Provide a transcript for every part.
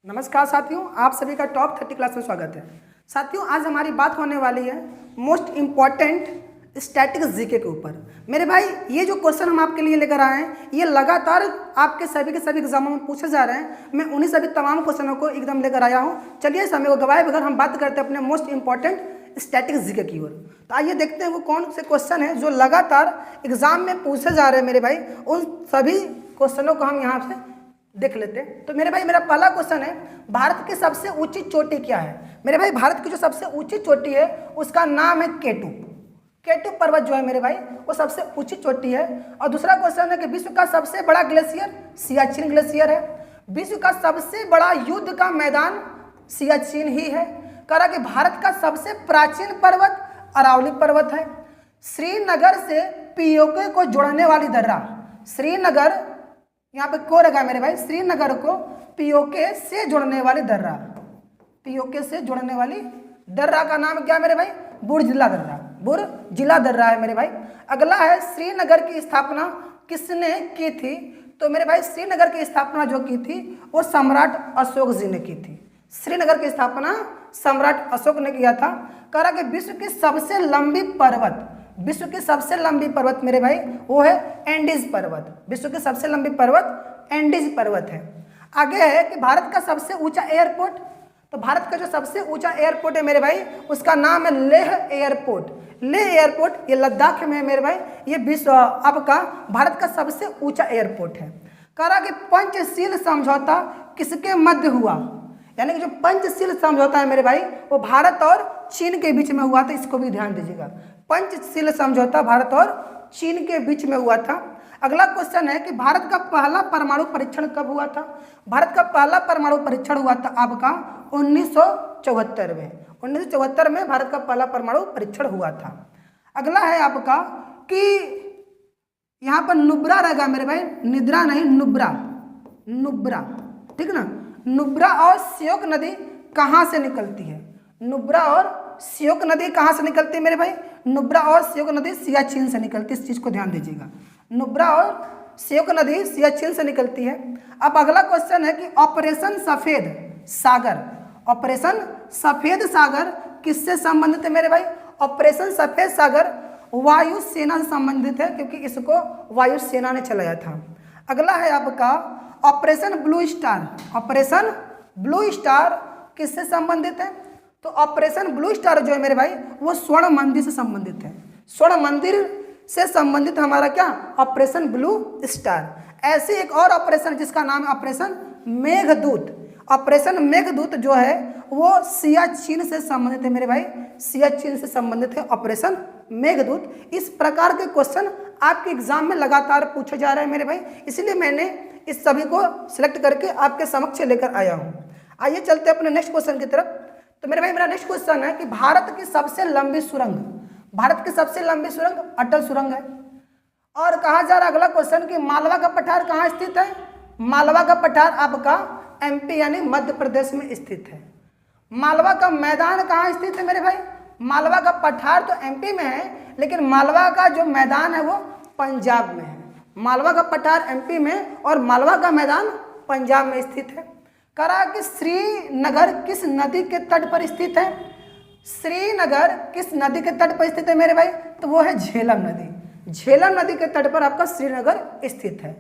नमस्कार साथियों, आप सभी का टॉप 30 क्लास में स्वागत है। साथियों, आज हमारी बात होने वाली है मोस्ट इम्पॉर्टेंट स्टैटिक जीके के ऊपर। मेरे भाई, ये जो क्वेश्चन हम आपके लिए लेकर आए हैं, ये लगातार आपके सभी के सभी एग्जामों में पूछे जा रहे हैं। मैं उन्हीं सभी तमाम क्वेश्चनों को एकदम लेकर आया हूँ। चलिए, समय को गवाए बगैर हम बात करते हैं अपने मोस्ट इंपॉर्टेंट स्टैटिक जीके की ओर। तो आइए देखते हैं वो कौन से क्वेश्चन है जो लगातार एग्जाम में पूछे जा रहे हैं। मेरे भाई, उन सभी क्वेश्चनों को हम यहाँ से देख लेते हैं। तो मेरे भाई, मेरा पहला क्वेश्चन है, भारत की सबसे ऊंची चोटी क्या है? मेरे भाई, भारत की जो सबसे ऊंची चोटी है उसका नाम है केटू। केटू पर्वत जो है मेरे भाई, वो सबसे ऊंची चोटी है। और दूसरा क्वेश्चन है कि विश्व का सबसे बड़ा ग्लेशियर सियाचिन ग्लेशियर है। विश्व का सबसे बड़ा युद्ध का मैदान सियाचिन ही है। कह रहा कि भारत का सबसे प्राचीन पर्वत अरावली पर्वत है। श्रीनगर से पीओके को जोड़ने वाली दर्रा, श्रीनगर यहाँ पे को रखा है मेरे भाई, श्रीनगर को पीओके से जोड़ने वाली दर्रा, पीओके से जोड़ने वाली दर्रा का नाम क्या मेरे भाई? बुर्जिला दर्रा, बुर्जिला दर्रा है मेरे भाई। अगला है, श्रीनगर की स्थापना किसने की थी? तो मेरे भाई, श्रीनगर की स्थापना जो की थी वो सम्राट अशोक जी ने की थी। श्रीनगर की स्थापना सम्राट अशोक ने किया था। कह रहा कि विश्व की सबसे लंबी पर्वत, विश्व की सबसे लंबी पर्वत मेरे भाई वो है एंडीज पर्वत। विश्व की सबसे लंबी पर्वत एंडीज पर्वत है। आगे है कि भारत का सबसे ऊंचा एयरपोर्ट। तो भारत का जो सबसे ऊंचा एयरपोर्ट है मेरे भाई, उसका नाम है लेह एयरपोर्ट। लेह एयरपोर्ट ये लद्दाख में है मेरे भाई। ये विश्व आपका भारत का सबसे ऊंचा एयरपोर्ट है। कह रहा कि पंचशील समझौता किसके मध्य हुआ? यानी कि जो पंचशील समझौता है मेरे भाई, वो भारत और चीन के बीच में हुआ था। इसको भी ध्यान दीजिएगा, पंचशील समझौता भारत और चीन के बीच में हुआ था। अगला क्वेश्चन है कि भारत का पहला परमाणु परीक्षण कब हुआ था? भारत का पहला परमाणु परीक्षण हुआ था आपका 1974 में। 1974 में भारत का पहला परमाणु परीक्षण हुआ था। अगला है आपका कि यहाँ पर नुब्रा रहेगा मेरे भाई, निद्रा नहीं, नुब्रा, नुब्रा, ठीक ना। नुब्रा और श्योक नदी कहाँ से निकलती है? नुब्रा और श्योक नदी कहाँ से निकलती है मेरे भाई? नुब्रा और श्योक नदी सियाचिन से निकलती है। इस चीज़ को ध्यान दीजिएगा, नुब्रा और श्योक नदी सियाचिन से निकलती है। अब अगला क्वेश्चन है कि ऑपरेशन सफ़ेद सागर, ऑपरेशन सफ़ेद सागर किससे संबंधित है मेरे भाई? ऑपरेशन सफ़ेद सागर वायुसेना से संबंधित है, क्योंकि इसको वायुसेना ने चलाया था। अगला है आपका operation blue star. Operation blue star किससे संबंधित है? तो ऑपरेशन ब्लू स्टार जो है मेरे भाई, वो स्वर्ण मंदिर से संबंधित है। स्वर्ण मंदिर से संबंधित हमारा क्या? Operation blue star. ऐसे एक और ऑपरेशन जिसका नाम है ऑपरेशन मेघदूत। ऑपरेशन मेघदूत जो है वो सियाचिन से संबंधित है मेरे भाई, सियाचिन से संबंधित है ऑपरेशन मेघदूत। इस प्रकार के क्वेश्चन आपके एग्जाम में लगातार पूछे जा रहे हैं मेरे भाई, इसलिए मैंने इस सभी को सिलेक्ट करके आपके समक्ष लेकर आया हूँ। आइए चलते हैं अपने नेक्स्ट क्वेश्चन की तरफ। तो मेरे भाई, मेरा नेक्स्ट क्वेश्चन है कि भारत की सबसे लंबी सुरंग, भारत की सबसे लंबी सुरंग अटल सुरंग है। और कहा जा रहा है अगला क्वेश्चन कि मालवा का पठार कहाँ स्थित है? मालवा का पठार आपका एमपी यानी मध्य प्रदेश में स्थित है। मालवा का मैदान कहाँ स्थित है मेरे भाई? मालवा का पठार तो एमपी में है, लेकिन मालवा का जो मैदान है वो पंजाब में है। मालवा का पठार एमपी में और मालवा का मैदान पंजाब में स्थित है। कहा कि श्रीनगर किस नदी के तट पर स्थित है? श्रीनगर किस नदी के तट पर स्थित है मेरे भाई? तो वो है झेलम नदी। झेलम नदी के तट पर आपका श्रीनगर स्थित है।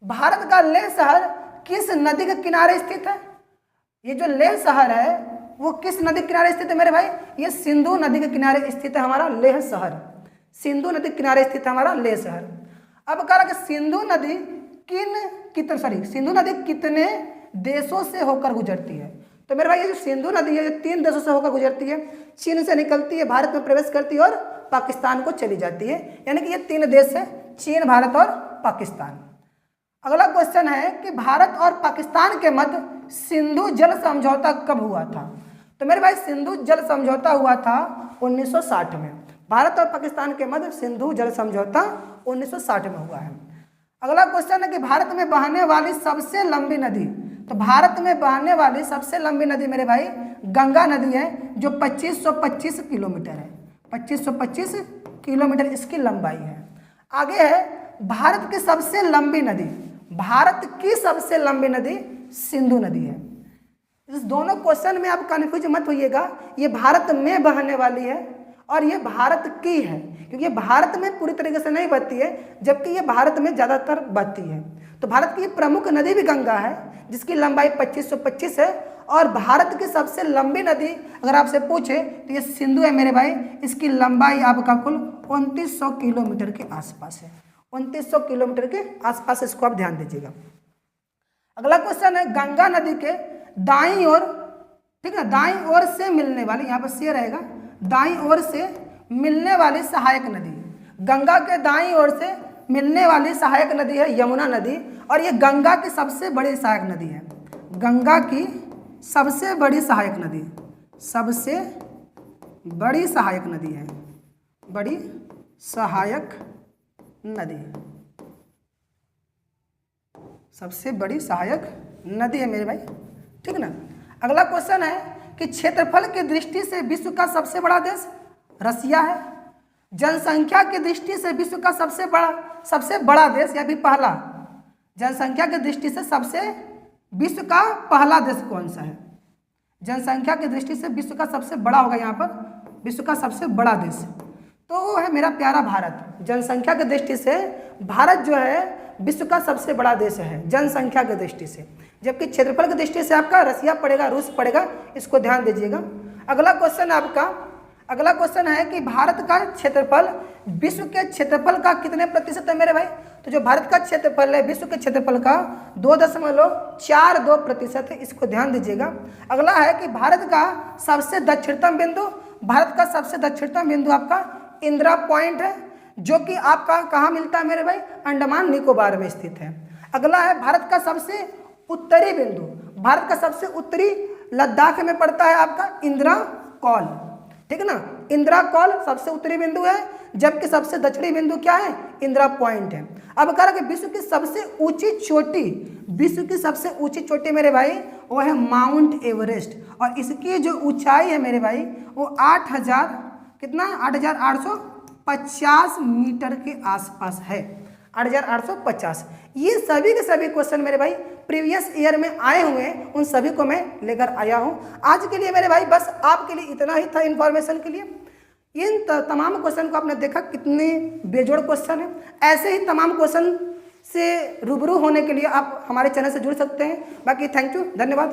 भारत का लेह शहर किस नदी के किनारे स्थित है? ये जो लेह शहर है वो किस नदी के किनारे स्थित है मेरे भाई? ये सिंधु नदी के किनारे स्थित है हमारा लेह शहर। सिंधु नदी के किनारे स्थित है हमारा लेह शहर। अब कह रहा कि सिंधु नदी सिंधु नदी कितने देशों से होकर गुजरती है? तो मेरे भाई, ये जो सिंधु नदी है ये 3 देशों से होकर गुजरती है। चीन से निकलती है, भारत में प्रवेश करती है और पाकिस्तान को चली जाती है। यानी कि ये 3 देश है, चीन, भारत और पाकिस्तान। अगला क्वेश्चन है कि भारत और पाकिस्तान के मध्य सिंधु जल समझौता कब हुआ था? तो मेरे भाई, सिंधु जल समझौता हुआ था 1960 में। भारत और पाकिस्तान के मध्य सिंधु जल समझौता 1960 में हुआ है। अगला क्वेश्चन है कि भारत में बहने वाली सबसे लंबी नदी। तो भारत में बहने वाली सबसे लंबी नदी मेरे भाई गंगा नदी है, जो 2525 किलोमीटर है। 2525 किलोमीटर इसकी लंबाई है। आगे है भारत की सबसे लंबी नदी। भारत की सबसे लंबी नदी सिंधु नदी है। इस दोनों क्वेश्चन में आप कन्फ्यूज मत होइएगा, ये भारत में बहने वाली है और ये भारत की है, क्योंकि ये भारत में पूरी तरीके से नहीं बहती है, जबकि ये भारत में ज़्यादातर बहती है। तो भारत की प्रमुख नदी भी गंगा है, जिसकी लंबाई 2525 है, और भारत की सबसे लंबी नदी अगर आपसे पूछे तो ये सिंधु है मेरे भाई। इसकी लंबाई आपका कुल 2900 किलोमीटर के आसपास है, 2900 किलोमीटर के आसपास, इसको आप ध्यान दीजिएगा। अगला क्वेश्चन है गंगा नदी के दाईं ओर, ठीक है, दाईं ओर से मिलने वाली, यहाँ पर से रहेगा, दाईं ओर से मिलने वाली सहायक नदी। गंगा के दाईं ओर से मिलने वाली सहायक नदी है यमुना नदी, और ये गंगा की सबसे बड़ी सहायक नदी है। गंगा की सबसे बड़ी सहायक नदी, सबसे बड़ी सहायक नदी है, बड़ी सहायक नदी, सबसे बड़ी सहायक नदी है मेरे भाई, ठीक है ना। अगला क्वेश्चन है कि क्षेत्रफल की दृष्टि से विश्व का सबसे बड़ा देश रसिया है। जनसंख्या की दृष्टि से विश्व का सबसे बड़ा देश, या भी पहला, जनसंख्या की दृष्टि से विश्व का पहला देश कौन सा है? जनसंख्या की दृष्टि से विश्व का सबसे बड़ा होगा, यहाँ पर विश्व का सबसे बड़ा देश तो वो है मेरा प्यारा भारत। जनसंख्या की दृष्टि से भारत जो है विश्व का सबसे बड़ा देश है जनसंख्या की दृष्टि से, जबकि क्षेत्रफल की दृष्टि से आपका रसिया पड़ेगा, रूस पड़ेगा, इसको ध्यान दीजिएगा। अगला क्वेश्चन है कि भारत का क्षेत्रफल विश्व के क्षेत्रफल का कितने प्रतिशत है मेरे भाई? तो जो भारत का क्षेत्रफल है विश्व के क्षेत्रफल का 2.42% है, इसको ध्यान दीजिएगा। अगला है कि भारत का सबसे दक्षिणतम बिंदु आपका इंदिरा पॉइंट है, जो कि आपका कहाँ मिलता है मेरे भाई? अंडमान निकोबार में स्थित है। अगला है भारत का सबसे उत्तरी बिंदु, भारत का सबसे उत्तरी लद्दाख में पड़ता है आपका इंदिरा कॉल, ठीक है ना। इंदिरा कॉल सबसे उत्तरी बिंदु है, जबकि सबसे दक्षिणी बिंदु क्या है? इंदिरा पॉइंट है। अब कह रहा कि विश्व की सबसे ऊंची चोटी मेरे भाई वो है माउंट एवरेस्ट, और इसकी जो ऊंचाई है मेरे भाई वो 8,850 मीटर के आसपास है, 8,850। ये सभी के सभी क्वेश्चन मेरे भाई प्रीवियस ईयर में आए हुए हैं, उन सभी को मैं लेकर आया हूं। आज के लिए मेरे भाई बस आपके लिए इतना ही था इन्फॉर्मेशन के लिए। इन तमाम क्वेश्चन को आपने देखा कितने बेजोड़ क्वेश्चन है। ऐसे ही तमाम क्वेश्चन से रूबरू होने के लिए आप हमारे चैनल से जुड़ सकते हैं। बाकी थैंक यू, धन्यवाद।